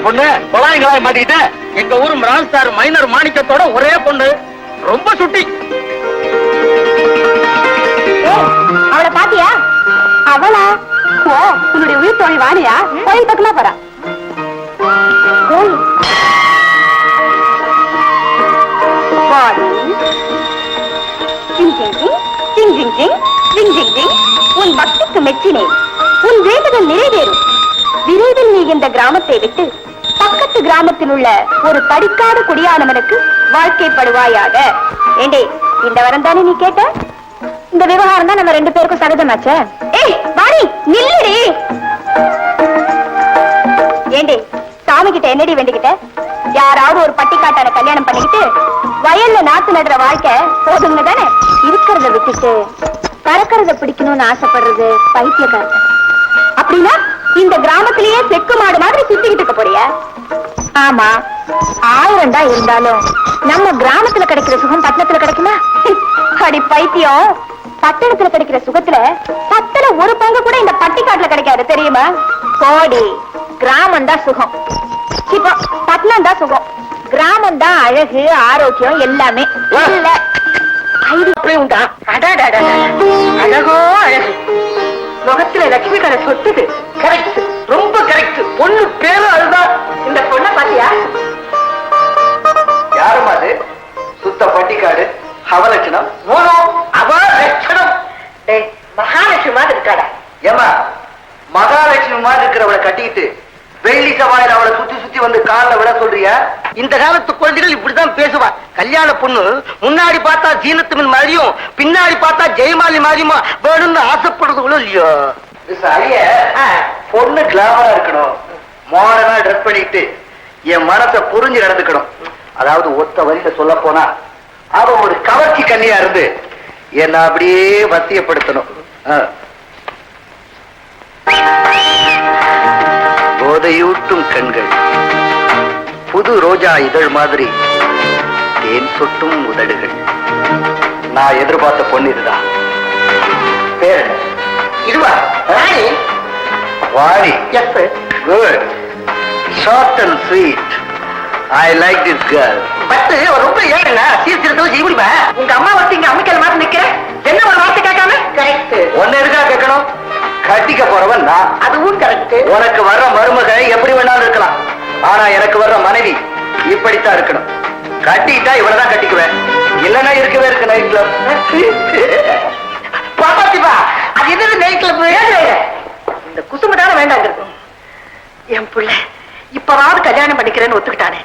பொண்ணு குழாய்களாய் மாட்டிக்கிட்ட. எங்க ஊர் மிரான் ஸ்டார் மைனர் மாணிக்கத்தோட ஒரே பொண்ணு, ரொம்ப சுட்டி. அவளை பாத்தியா? அவளா? ஓ, உன்னுடைய உயிர் தோழி வாணியா? கோயில் பக்கமா போறா. உன் பக்திக்கு மெச்சினேன். உன் வேண்டுதல் நிறைவேறும். விரைவில் நீ இந்த கிராமத்தை விட்டு பக்கத்து கிராமத்தில் உள்ள ஒரு படிக்காத குடியானவனுக்கு வாழ்க்கைப்படுவாயாக. ஏண்டே, இந்த வரம் தானே நீ கேட்ட? இந்த விவகாரம் தான் நம்ம 2 பேருக்கும் சகஜமாச்சே. ஏய் வாணி, நில்லுடி. ஏண்டே, சாமி கிட்ட என்னடி வேண்டிக்கிட்ட? யாராவது ஒரு பட்டிக்காட்டான கல்யாணம் பண்ணிக்கிட்டு வயல்ல நாத்து நடுற வாழ்க்கை போதுங்க தானே? இருக்கிறத விட்டுட்டு பறக்கிறத பிடிக்கணும்னு ஆசைப்படுறது பைத்தியக்காரன். அப்படின்னா இந்த கிராமத்திலேயே செக்கு மாடு மாதிரி சுத்திக்கிட்டு இருக்க போறிய? ஆமா, 1000 தான் இருந்தாலும் நம்ம கிராமத்துல கிடைக்கிற சுகம் பட்டணத்துல கிடைக்குமா? அடி பைத்தியம், பட்டணத்துல கிடைக்கிற சுகத்துல 10ல 1 பங்கு கூட இந்த பட்டிக்காட்டுல கிடைக்காது தெரியுமா? கோடி கிராமம் தான் சுகம், இப்போ பட்டணம் தான் சுகம். கிராமம் தான் அழகு, ஆரோக்கியம் எல்லாமே. இல்ல உண்டா? அழகோ அழகு, முகத்துல லட்சுமி கடை சொட்டுது. கரெக்ட், ரொம்ப கரெக்ட். பொண்ணு பேரு அதுதான். இந்த பொண்ணை பாத்தியா? யாரும் அது? சுத்த பட்டிக்காடு அவலட்சணம். அவலட்சணம். மகாலட்சுமி மாதிரி இருக்காடா. ஏமா, மகாலட்சுமி மாதிரி இருக்கிறவளை கட்டிக்கிட்டு வெள்ளி சவாயில அவளை சுத்தி சுத்தி வந்து காலில் விட சொல்றியா? இந்த காலத்து குழந்தைகள் இப்படிதான் பேசுவா. கல்யாண பொண்ணு முன்னாடி பார்த்தா ஜீனத்துமின் மாதிரியும் பின்னாடி பார்த்தா ஜெயமாலி மாதிரியுமா வேணும்னு ஆசைப்படுறதுகளும் இல்லையோ? பொண்ணு கிளாமரா இருக்கணும், மாடர்னா ட்ரெஸ் பண்ணிட்டு என் மனசை புரிஞ்சு நடந்துக்கணும். அதாவது ஒத்த வரியில சொல்ல போனா அவ ஒரு கவர்ச்சி கண்ணியா இருந்து என்ன அப்படியே வசியப்படுத்தணும். போதையூட்டும் கண்கள், புது ரோஜா இதழ் மாதிரி தேன் சொட்டும் உதடுகள். நான் எதிர்பார்த்த பொண்ணு இதுதான். பேர் இதுவா? Vani. Good, short and sweet. I like this girl. பட்டு ரொம்ப ஏழுங்க சீர்திருத்தம் செய்யுமா? உங்க அம்மா வச்சு இங்க அம்மிக்கல் மாதிரி நிக்கிறேன். என்ன ஒரு வார்த்தை கேட்காம? கரெக்ட். ஒன்னு இருக்கா கேட்கணும்? கட்டிக்க போறவன் நான். அதுவும் கரெக்ட். உனக்கு வர்ற மருமக எப்படி வேணாலும் இருக்கலாம், ஆனா எனக்கு வர்ற மனைவி இப்படித்தான் இருக்கணும். கட்டிட்டா இவனதான் கட்டிக்குவேன், இல்லன்னா இருக்கவே இருக்கு நைட் கிளப். பாப்பாத்திப்பா, அது என்னது நைட் கிளப்? இந்த குசுமதான வேண்டாம் இருக்கும். என் பிள்ளை இப்பவாவது கல்யாணம் பண்ணிக்கிறேன்னு ஒத்துக்கிட்டானே,